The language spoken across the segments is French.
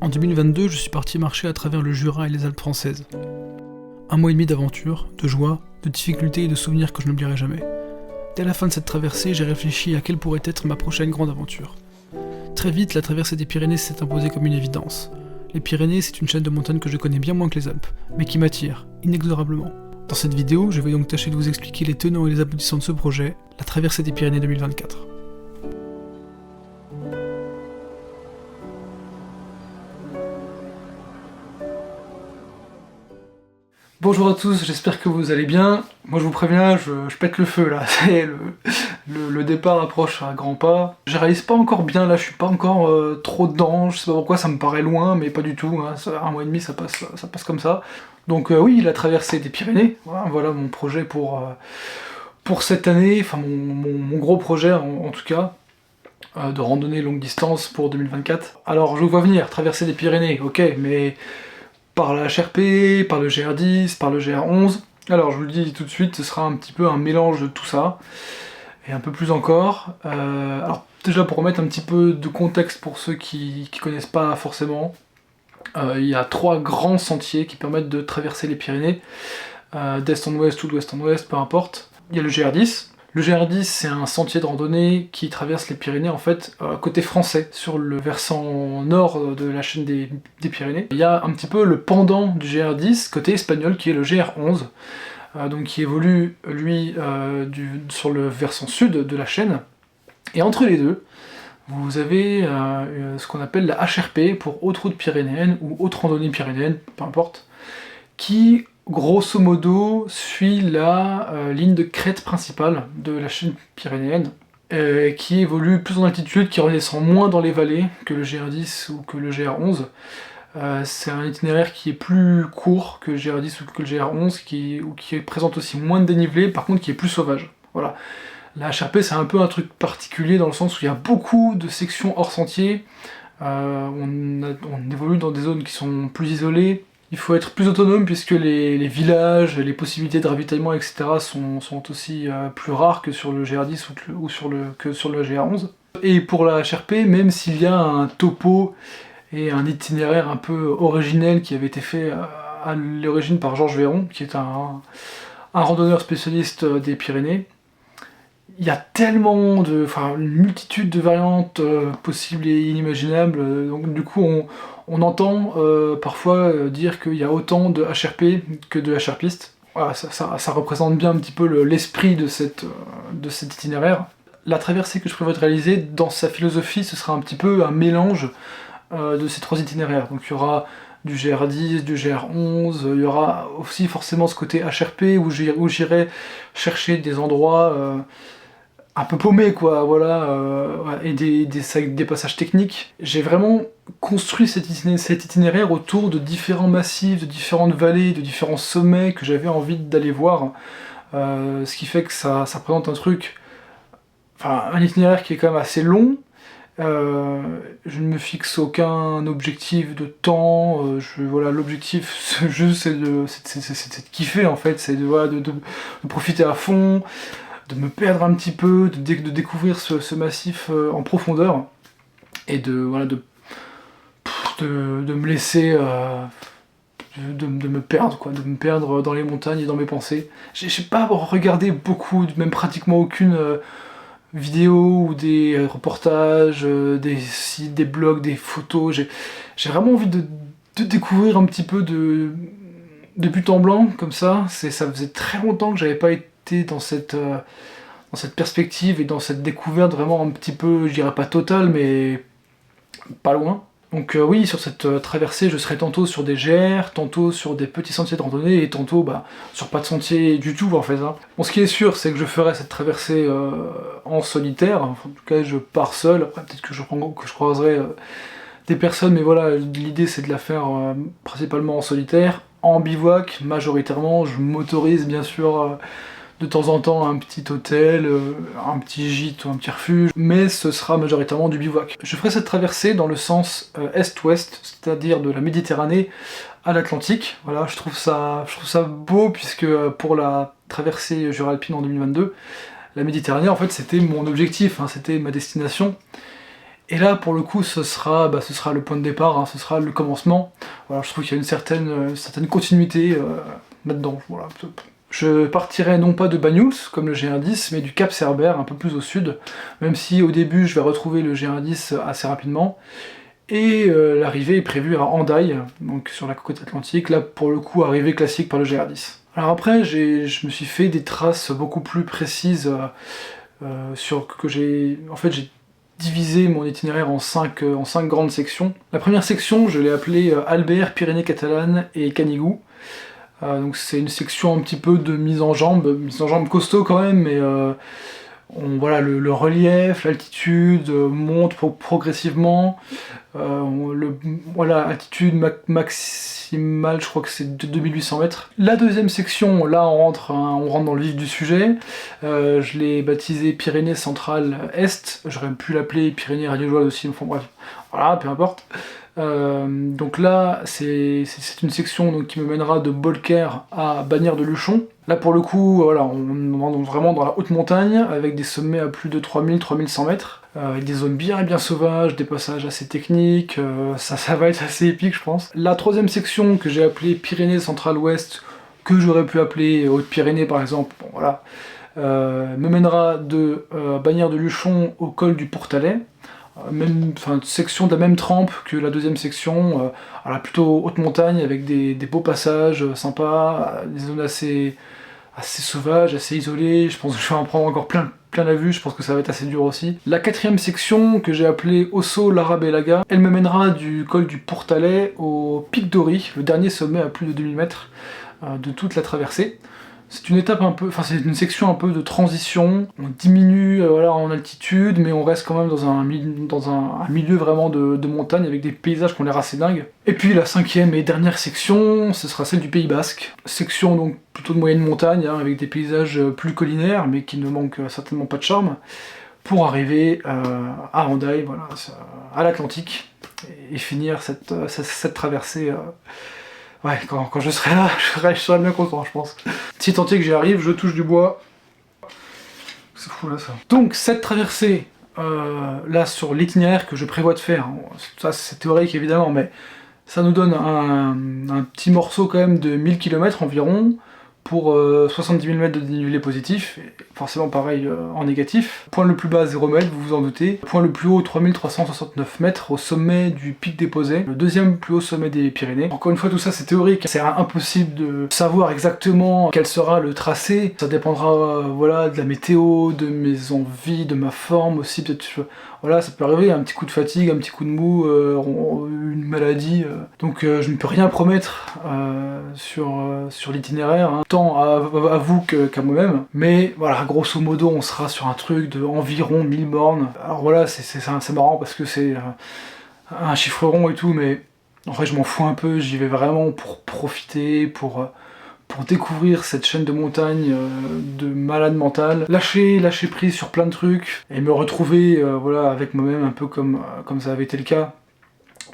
En 2022, je suis parti marcher à travers le Jura et les Alpes françaises. 1 mois et demi d'aventure, de joie, de difficultés et de souvenirs que je n'oublierai jamais. Dès la fin de cette traversée, j'ai réfléchi à quelle pourrait être ma prochaine grande aventure. Très vite, la traversée des Pyrénées s'est imposée comme une évidence. Les Pyrénées, c'est une chaîne de montagnes que je connais bien moins que les Alpes, mais qui m'attire, inexorablement. Dans cette vidéo, je vais donc tâcher de vous expliquer les tenants et les aboutissants de ce projet, la traversée des Pyrénées 2024. Bonjour à tous, j'espère que vous allez bien. Moi je vous préviens, je pète le feu là, le départ approche à grands pas. Je réalise pas encore bien là, je suis pas encore trop dedans, je sais pas pourquoi ça me paraît loin, mais pas du tout, hein. 1 mois et demi ça passe comme ça. Donc oui, la traversée des Pyrénées, voilà mon projet pour cette année, enfin mon gros projet en tout cas, de randonnée longue distance pour 2024. Alors je vous vois venir, traverser des Pyrénées, ok, mais par la HRP, par le GR10, par le GR11. Alors je vous le dis tout de suite, ce sera un petit peu un mélange de tout ça, et un peu plus encore. Alors déjà pour remettre un petit peu de contexte pour ceux qui connaissent pas forcément, il y a 3 grands sentiers qui permettent de traverser les Pyrénées, d'est en ouest ou d'ouest en ouest, peu importe. Il y a le GR10. Le GR10, c'est un sentier de randonnée qui traverse les Pyrénées, en fait, côté français, sur le versant nord de la chaîne des Pyrénées. Il y a un petit peu le pendant du GR10, côté espagnol, qui est le GR11, donc qui évolue, lui, sur le versant sud de la chaîne. Et entre les deux, vous avez ce qu'on appelle la HRP, pour Haute Route Pyrénéenne, ou Haute Randonnée Pyrénéenne, peu importe, qui grosso modo suit la ligne de crête principale de la chaîne pyrénéenne, qui évolue plus en altitude, qui redescend moins dans les vallées que le GR10 ou que le GR11. C'est un itinéraire qui est plus court que le GR10 ou que le GR11, qui présente aussi moins de dénivelé, par contre qui est plus sauvage. Voilà. La HRP, c'est un peu un truc particulier dans le sens où il y a beaucoup de sections hors sentier, on évolue dans des zones qui sont plus isolées. Il faut être plus autonome puisque les villages, les possibilités de ravitaillement, etc. sont aussi plus rares que sur le GR10 que sur le GR11. Et pour la HRP, même s'il y a un topo et un itinéraire un peu originel qui avait été fait à l'origine par Georges Véron, qui est un randonneur spécialiste des Pyrénées, il y a tellement une multitude de variantes possibles et inimaginables, donc du coup on entend parfois dire qu'il y a autant de HRP que de HRpistes. Voilà, ça représente bien un petit peu l'esprit de cet itinéraire. La traversée que je prévois de réaliser, dans sa philosophie, ce sera un petit peu un mélange de ces 3 itinéraires. Donc il y aura du GR10, du GR11, il y aura aussi forcément ce côté HRP où j'irai chercher des endroits un peu paumé quoi, voilà, et des passages techniques. J'ai vraiment construit cet itinéraire autour de différents massifs, de différentes vallées, de différents sommets que j'avais envie d'aller voir, ce qui fait que ça présente un itinéraire qui est quand même assez long. Je ne me fixe aucun objectif de temps, voilà, l'objectif juste c'est de kiffer en fait, c'est de profiter à fond, de me perdre un petit peu, de découvrir ce massif en profondeur, et de me laisser de me perdre quoi, de me perdre dans les montagnes et dans mes pensées. J'ai pas regardé beaucoup, même pratiquement aucune vidéo ou des reportages, des sites, des blogs, des photos. J'ai vraiment envie de découvrir un petit peu de but en blanc comme ça. Ça faisait très longtemps que j'avais pas été dans cette perspective et dans cette découverte vraiment un petit peu, je dirais pas totale, mais pas loin. Donc oui, sur cette traversée, je serai tantôt sur des GR, tantôt sur des petits sentiers de randonnée, et tantôt sur pas de sentier du tout en fait. Hein. Bon, ce qui est sûr, c'est que je ferai cette traversée en solitaire. En tout cas, je pars seul. Après, peut-être que je croiserai des personnes, mais voilà, l'idée c'est de la faire principalement en solitaire, en bivouac majoritairement. Je m'autorise bien sûr de temps en temps un petit hôtel, un petit gîte ou un petit refuge, mais ce sera majoritairement du bivouac. Je ferai cette traversée dans le sens est-ouest, c'est-à-dire de la Méditerranée à l'Atlantique. Voilà, je trouve ça beau, puisque pour la traversée Jura-Alpine en 2022, la Méditerranée en fait c'était mon objectif, hein, c'était ma destination. Et là, pour le coup, ce sera le point de départ, hein, ce sera le commencement. Voilà, je trouve qu'il y a une certaine continuité là-dedans. Voilà. Je partirai non pas de Banyuls, comme le GR10, mais du Cap Cerbère, un peu plus au sud, même si au début je vais retrouver le GR10 assez rapidement. Et l'arrivée est prévue à Hendaye, donc sur la côte atlantique, là pour le coup arrivée classique par le GR10. Alors après, je me suis fait des traces beaucoup plus précises j'ai divisé mon itinéraire en 5 grandes sections. La première section, je l'ai appelée Albert, Pyrénées catalanes et Canigou. Donc c'est une section un petit peu de mise en jambe costaud quand même, mais voilà, le relief, l'altitude monte progressivement. Voilà, altitude maximale, je crois que c'est de 2800 mètres. La deuxième section, là on rentre dans le vif du sujet. Je l'ai baptisé Pyrénées centrales Est. J'aurais pu l'appeler Pyrénées radiojoises aussi, enfin bref, voilà, peu importe. Donc là, c'est une section donc, qui me mènera de Beaulecaire à Bagnères de Luchon. Là pour le coup, voilà, on rentre vraiment dans la haute montagne, avec des sommets à plus de 3000-3100 mètres, avec des zones bien sauvages, des passages assez techniques, ça va être assez épique je pense. La troisième section que j'ai appelée Pyrénées centrales-ouest, que j'aurais pu appeler Hautes-Pyrénées par exemple, bon, voilà, me mènera de Bagnères de Luchon au col du Pourtalais. Section de la même trempe que la deuxième section, alors plutôt haute montagne avec des beaux passages sympas, des zones assez sauvages, assez isolées. Je pense que je vais en prendre encore plein la vue, je pense que ça va être assez dur aussi. La quatrième section que j'ai appelée Osso Larabelaga, elle me mènera du col du Pourtalais au Pic d'Ori, le dernier sommet à plus de 2000 mètres de toute la traversée. C'est une étape c'est une section un peu de transition. On diminue voilà, en altitude, mais on reste quand même dans un milieu vraiment de montagne avec des paysages qui ont l'air assez dingues. Et puis la cinquième et dernière section, ce sera celle du Pays Basque. Section donc plutôt de moyenne montagne, hein, avec des paysages plus collinaires, mais qui ne manquent certainement pas de charme, pour arriver à Hendaye, voilà, à l'Atlantique, et finir cette traversée. Ouais, quand je serai là, je serai bien content, je pense. Si tant est que j'y arrive, je touche du bois. C'est fou là ça. Donc cette traversée, là sur l'itinéraire que je prévois de faire, ça c'est théorique évidemment, mais ça nous donne un petit morceau quand même de 1000 km environ, pour 70 000 mètres de dénivelé positif, et forcément pareil en négatif. Point le plus bas 0 mètres, vous vous en doutez. Point le plus haut 3369 mètres au sommet du pic déposé, le deuxième plus haut sommet des Pyrénées. Encore une fois tout ça c'est théorique, c'est impossible de savoir exactement quel sera le tracé. Ça dépendra voilà, de la météo, de mes envies, de ma forme aussi, peut-être voilà, ça peut arriver, un petit coup de fatigue, un petit coup de mou, une maladie. Donc je ne peux rien promettre sur l'itinéraire, hein, tant à vous qu'à moi-même. Mais voilà, grosso modo, on sera sur un truc de environ 1000 bornes. Alors voilà, c'est marrant parce que c'est un chiffre rond et tout, mais en vrai je m'en fous un peu, j'y vais vraiment pour profiter, pour découvrir cette chaîne de montagne de malade mental, lâcher prise sur plein de trucs, et me retrouver voilà, avec moi-même un peu comme ça avait été le cas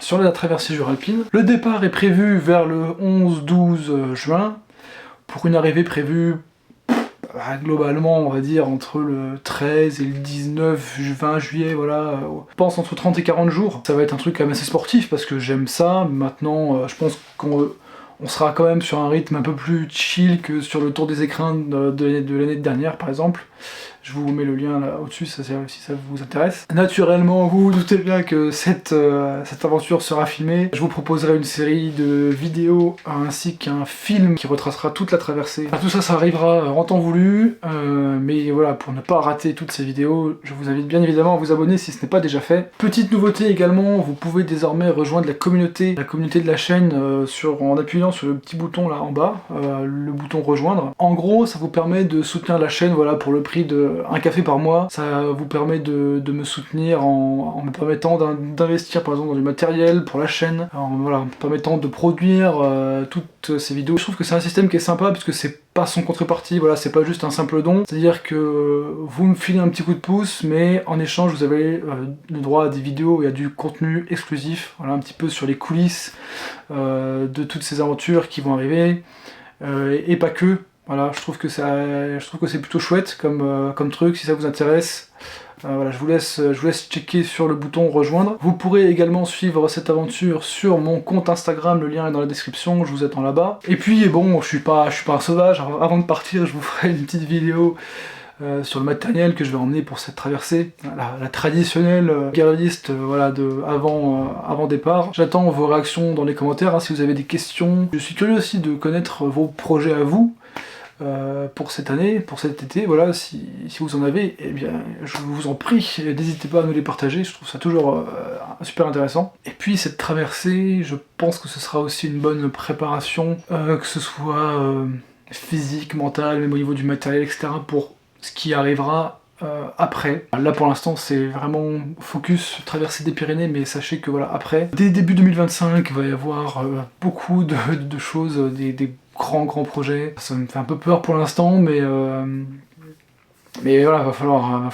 sur la traversée Jura-Alpine. Le départ est prévu vers le 11-12 juin, pour une arrivée prévue globalement on va dire entre le 13 et le 19-20 juillet, voilà, je pense entre 30 et 40 jours. Ça va être un truc quand même assez sportif parce que j'aime ça. Maintenant je pense qu'on sera quand même sur un rythme un peu plus chill que sur le Tour des Écrins de l'année dernière par exemple. Je vous mets le lien là au-dessus si ça vous intéresse. Naturellement, vous vous doutez bien que cette aventure sera filmée. Je vous proposerai une série de vidéos ainsi qu'un film qui retracera toute la traversée. Enfin, tout ça, ça arrivera en temps voulu, mais voilà, pour ne pas rater toutes ces vidéos, je vous invite bien évidemment à vous abonner si ce n'est pas déjà fait. Petite nouveauté également, vous pouvez désormais rejoindre la communauté de la chaîne en appuyant sur le petit bouton là en bas, le bouton rejoindre. En gros, ça vous permet de soutenir la chaîne, voilà, pour le prix de un café par mois. Ça vous permet de me soutenir en me permettant d'investir par exemple dans du matériel pour la chaîne, voilà, en me permettant de produire toutes ces vidéos. Je trouve que c'est un système qui est sympa puisque c'est pas sans contrepartie, voilà, c'est pas juste un simple don, c'est-à-dire que vous me filez un petit coup de pouce, mais en échange vous avez le droit à des vidéos et à du contenu exclusif, voilà, un petit peu sur les coulisses de toutes ces aventures qui vont arriver, et pas que. Voilà, je trouve que c'est plutôt chouette comme truc, si ça vous intéresse. Voilà, je vous laisse checker sur le bouton rejoindre. Vous pourrez également suivre cette aventure sur mon compte Instagram, le lien est dans la description, je vous attends là-bas. Et puis bon, je suis pas un sauvage, avant de partir je vous ferai une petite vidéo sur le matériel que je vais emmener pour cette traversée, la traditionnelle guerre list voilà, avant départ. J'attends vos réactions dans les commentaires, hein, si vous avez des questions. Je suis curieux aussi de connaître vos projets à vous pour cette année, pour cet été, voilà, si vous en avez, eh bien je vous en prie, n'hésitez pas à nous les partager, je trouve ça toujours super intéressant. Et puis cette traversée, je pense que ce sera aussi une bonne préparation, que ce soit physique, mentale, même au niveau du matériel, etc., pour ce qui arrivera après. Là pour l'instant c'est vraiment focus traversée des Pyrénées, mais sachez que voilà, après, dès début 2025, il va y avoir beaucoup de choses, des grands projets. Ça me fait un peu peur pour l'instant, mais voilà, va falloir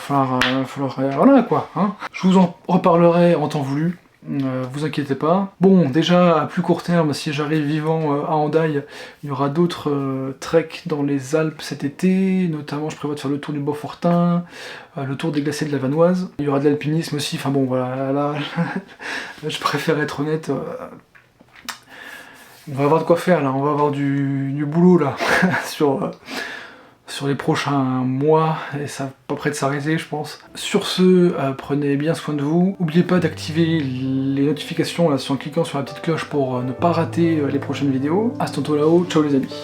voilà quoi, hein. Je vous en reparlerai en temps voulu. Vous inquiétez pas. Bon, déjà à plus court terme, si j'arrive vivant à Hendaye, il y aura d'autres treks dans les Alpes cet été, notamment je prévois de faire le tour du Beaufortin, le tour des glaciers de la Vanoise. Il y aura de l'alpinisme aussi, enfin bon voilà, là je préfère être honnête. On va avoir de quoi faire là, on va avoir du boulot là sur les prochains mois, et ça va pas près de s'arrêter je pense. Sur ce, prenez bien soin de vous. N'oubliez pas d'activer les notifications là, en cliquant sur la petite cloche pour ne pas rater les prochaines vidéos. À ce tantôt là-haut, ciao les amis.